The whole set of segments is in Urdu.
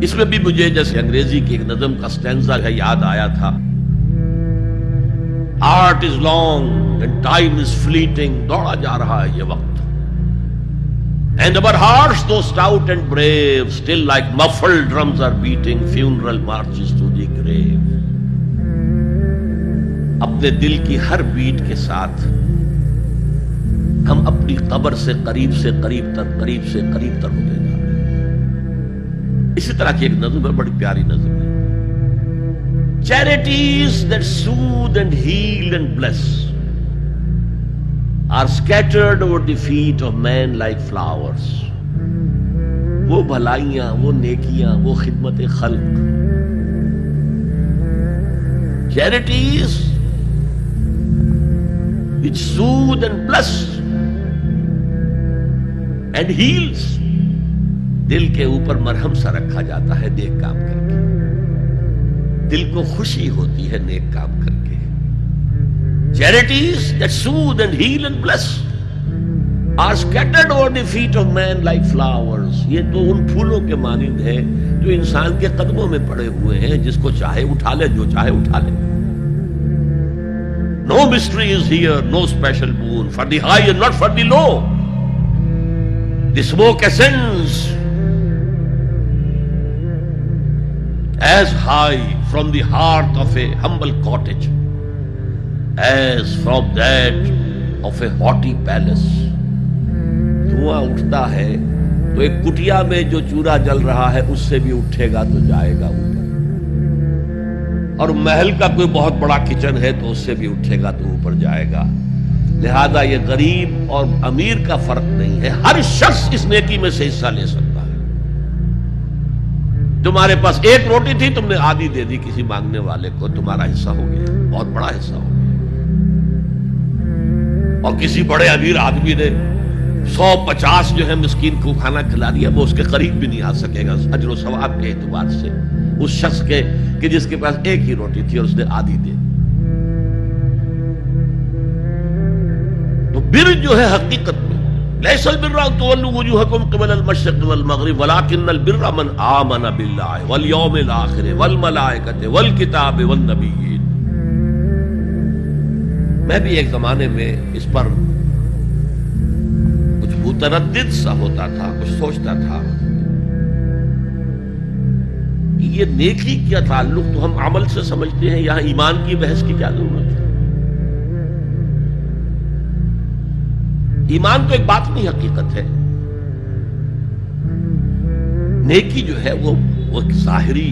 اس میں بھی مجھے جیسے انگریزی کی ایک نظم کا سٹینزا ہے یاد آیا تھا. Art is long and time is fleeting, دوڑا جا رہا ہے یہ وقت. And our hearts, though stout and brave, still like muffled drums are beating funeral marches to the grave. اپنے دل کی ہر بیٹ کے ساتھ ہم اپنی قبر سے قریب سے قریب تر ہوتے جا رہے ہیں. اسی طرح کی ایک نظم ہے، بڑی پیاری نظم ہے. Charities that soothe and heal and bless are scattered over the feet of men like flowers. وہ بھلائیاں، وہ نیکیاں، وہ خدمت خلق. Charities which soothe and bless and heals. دل کے اوپر مرہم سا رکھا جاتا ہے نیک کام کر کے. دل کو خوشی ہوتی ہے نیک کام کر کے. Charities that soothe and heal and bless are scattered over the feet of men like flowers. یہ تو ان پھولوں کے مانند ہے جو انسان کے قدموں میں پڑے ہوئے ہیں، جس کو چاہے اٹھا لے، جو چاہے اٹھا لے. No mystery is here, no special boon for the high and not for the low. The smoke ascends as high from the hearth of a humble cottage as from that of a haughty palace. دھواں اٹھتا ہے تو ایک کٹیا میں جو چورا جل رہا ہے اس سے بھی اٹھے گا تو جائے گا اوپر، اور محل کا کوئی بہت بڑا کچن ہے تو اس سے بھی اٹھے گا تو اوپر جائے گا. لہذا یہ غریب اور امیر کا فرق نہیں ہے، ہر شخص اس نیکی میں سے حصہ لے سکتا ہے. تمہارے پاس ایک روٹی تھی، تم نے آدھی دے دی کسی مانگنے والے کو، تمہارا حصہ ہو گیا، بہت بڑا حصہ ہو گیا. اور کسی بڑے امیر آدمی نے 150 جو ہے مسکین کو کھانا کھلا دیا، وہ اس کے قریب بھی نہیں آ سکے گا اجر و ثواب کے اعتبار سے اس شخص کے کہ جس کے پاس ایک ہی روٹی تھی اور اس نے آدھی دے. تو بر جو ہے حقیقت میں لیس البر ان تولوا وجوهکم قبل المشرق والمغرب ولكن البر من آمن بالله واليوم الآخر والملائکۃ والکتاب والنبیین. میں بھی ایک زمانے میں اس پر کچھ متردد سا ہوتا تھا، کچھ سوچتا تھا یہ نیکی کیا تعلق تو ہم عمل سے سمجھتے ہیں، یہاں ایمان کی بحث کی کیا ضرورت ہے؟ ایمان تو ایک باطنی حقیقت ہے، نیکی جو ہے وہ ایک ظاہری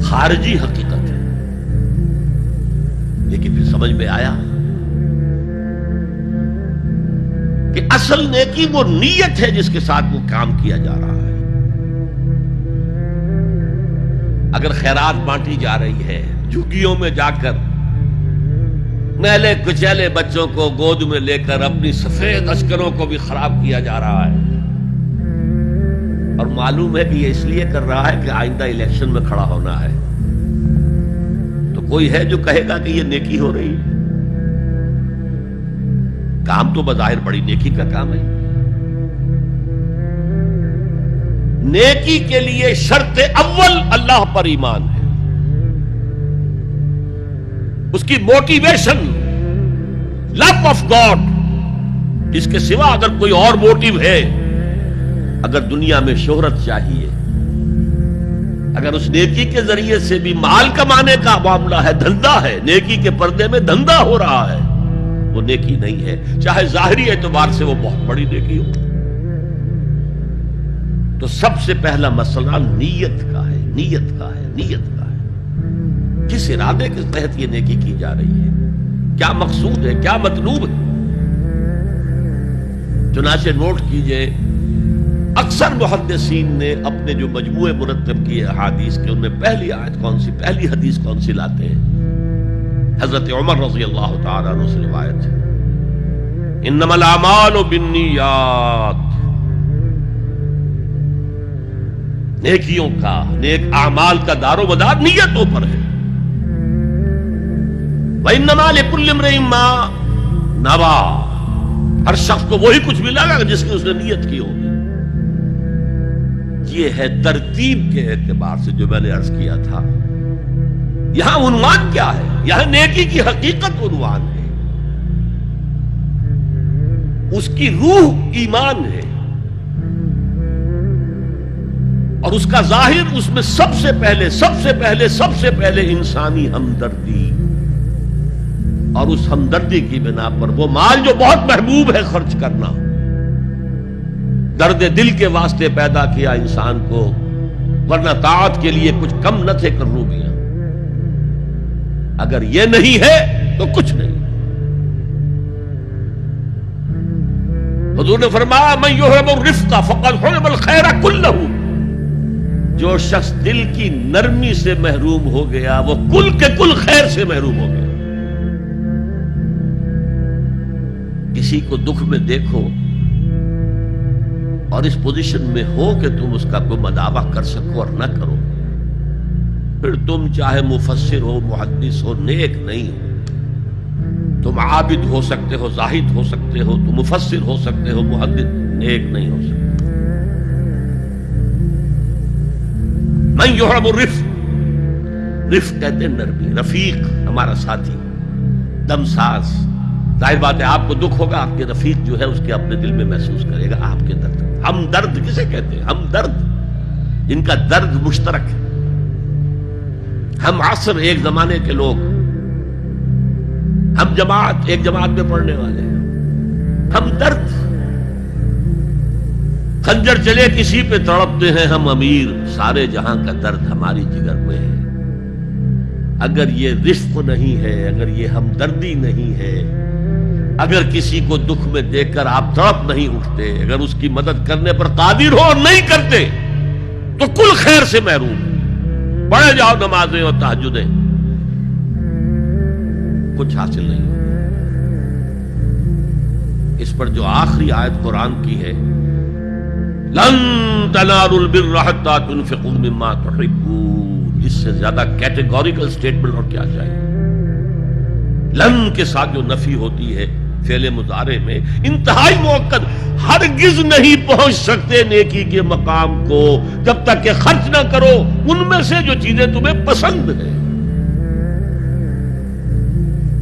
خارجی حقیقت ہے. لیکن پھر سمجھ میں آیا کہ اصل نیکی وہ نیت ہے جس کے ساتھ وہ کام کیا جا رہا ہے. اگر خیرات بانٹی جا رہی ہے، جھگیوں میں جا کر میلے کچیلے بچوں کو گود میں لے کر اپنی سفید اشکروں کو بھی خراب کیا جا رہا ہے، اور معلوم ہے کہ یہ اس لیے کر رہا ہے کہ آئندہ الیکشن میں کھڑا ہونا ہے، تو کوئی ہے جو کہے گا کہ یہ نیکی ہو رہی ہے؟ کام تو بظاہر بڑی نیکی کا کام ہے. نیکی کے لیے شرط اول اللہ پر ایمان ہے، اس کی موٹیویشن لو آف گاڈ. اس کے سوا اگر کوئی اور موٹیو ہے، اگر دنیا میں شہرت چاہیے، اگر اس نیکی کے ذریعے سے بھی مال کمانے کا معاملہ ہے، دھندا ہے، نیکی کے پردے میں دھندا ہو رہا ہے، وہ نیکی نہیں ہے، چاہے ظاہری اعتبار سے وہ بہت بڑی نیکی ہو. تو سب سے پہلا مسئلہ نیت کا ہے، نیت کا ہے، نیت کا ہے. کس ارادے کے تحت یہ نیکی کی جا رہی ہے، کیا مقصود ہے، کیا مطلوب ہے. چنانچہ نوٹ کیجئے، اکثر محدثین نے اپنے جو مجموعے مرتب کیے احادیث کے، ان میں پہلی آیت کون سی، پہلی حدیث کون سی لاتے ہیں؟ حضرت عمر رضی اللہ تعالیٰ عنہ سے روایت ہے، انما الاعمال بالنیات. نیکیوں کا، نیک اعمال کا دار و مدار نیتوں پر ہے. وَإِنَّمَا لِكُلِّ امْرِئٍ مَّا نَوَىٰ، ہر شخص کو وہی کچھ ملے گا جس کی اس نے نیت کی ہوگی. یہ ہے ترتیب کے اعتبار سے جو میں نے عرض کیا تھا. یہاں عنوان کیا ہے؟ یہاں نیکی کی حقیقت عنوان ہے. اس کی روح ایمان ہے اور اس کا ظاہر اس میں سب سے پہلے انسانی ہمدردی، اور اس ہمدردی کی بنا پر وہ مال جو بہت محبوب ہے خرچ کرنا. درد دل کے واسطے پیدا کیا انسان کو، ورنہ طاعت کے لیے کچھ کم نہ تھے کروبیاں. اگر یہ نہیں ہے تو کچھ نہیں. حضور نے فرمایا من یحرم الرفق فقد حرم الخیر کلہ. جو شخص دل کی نرمی سے محروم ہو گیا وہ کل کے کل خیر سے محروم ہو گیا. کسی کو دکھ میں دیکھو اور اس پوزیشن میں ہو کہ تم اس کا کوئی مداوع کر سکو اور نہ کرو، پھر تم چاہے مفسر ہو، محدث ہو، نیک نہیں ہو. تم عابد ہو سکتے ہو، زاہد ہو سکتے ہو، تم مفسر ہو سکتے ہو، محدث، نیک نہیں ہو سکتے. من یحرم الرفق، رفق کہتے ہیں نرمی. رفیق ہمارا ساتھی، دمساز. ظاہر بات ہے آپ کو دکھ ہوگا، آپ کے رفیق جو ہے اس کے اپنے دل میں محسوس کرے گا آپ کے درد. ہمدرد کسے کہتے ہیں؟ ہمدرد جن کا درد مشترک ہے. ہم عصر ایک زمانے کے لوگ، ہم جماعت ایک جماعت میں پڑھنے والے ہیں. ہم درد، خنجر چلے کسی پہ تڑپتے ہیں ہم امیر، سارے جہاں کا درد ہماری جگر میں ہے. اگر یہ رفق نہیں ہے، اگر یہ ہمدردی نہیں ہے، اگر کسی کو دکھ میں دیکھ کر آپ تڑپ نہیں اٹھتے، اگر اس کی مدد کرنے پر قادر ہو اور نہیں کرتے تو کل خیر سے محروم. پڑھے جاؤ نمازیں اور تہجدیں، کچھ حاصل نہیں. اس پر جو آخری آیت قرآن کی ہے، لن تنالوا البر حتى تنفقوا مما تحبون، اس سے زیادہ کیٹیگوریکل سٹیٹمنٹ اور کیا چاہیے. لن کے ساتھ جو نفی ہوتی ہے فعل مضارع میں، انتہائی مؤکد. ہرگز نہیں پہنچ سکتے نیکی کے مقام کو جب تک کہ خرچ نہ کرو ان میں سے جو چیزیں تمہیں پسند ہیں.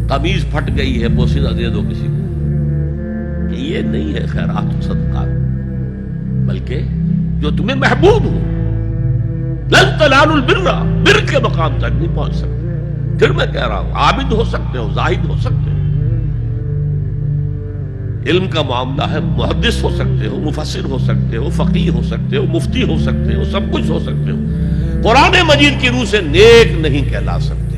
قمیض پھٹ گئی ہے، بوسیدہ دے دو کسی کو، یہ نہیں ہے خیرات و صدقات، بلکہ جو تمہیں محبوب ہو. لن تنالوا البر، بر کے مقام تک نہیں پہنچ سکتے. پھر میں کہہ رہا ہوں عابد ہو سکتے ہو، زاہد ہو سکتے ہو، علم کا معاملہ ہے، محدث ہو سکتے ہو، مفسر ہو سکتے ہو، فقیہ ہو سکتے ہو، مفتی ہو سکتے ہو، سب کچھ ہو سکتے ہو. قرآن مجید کی روح سے نیک نہیں کہلا سکتے.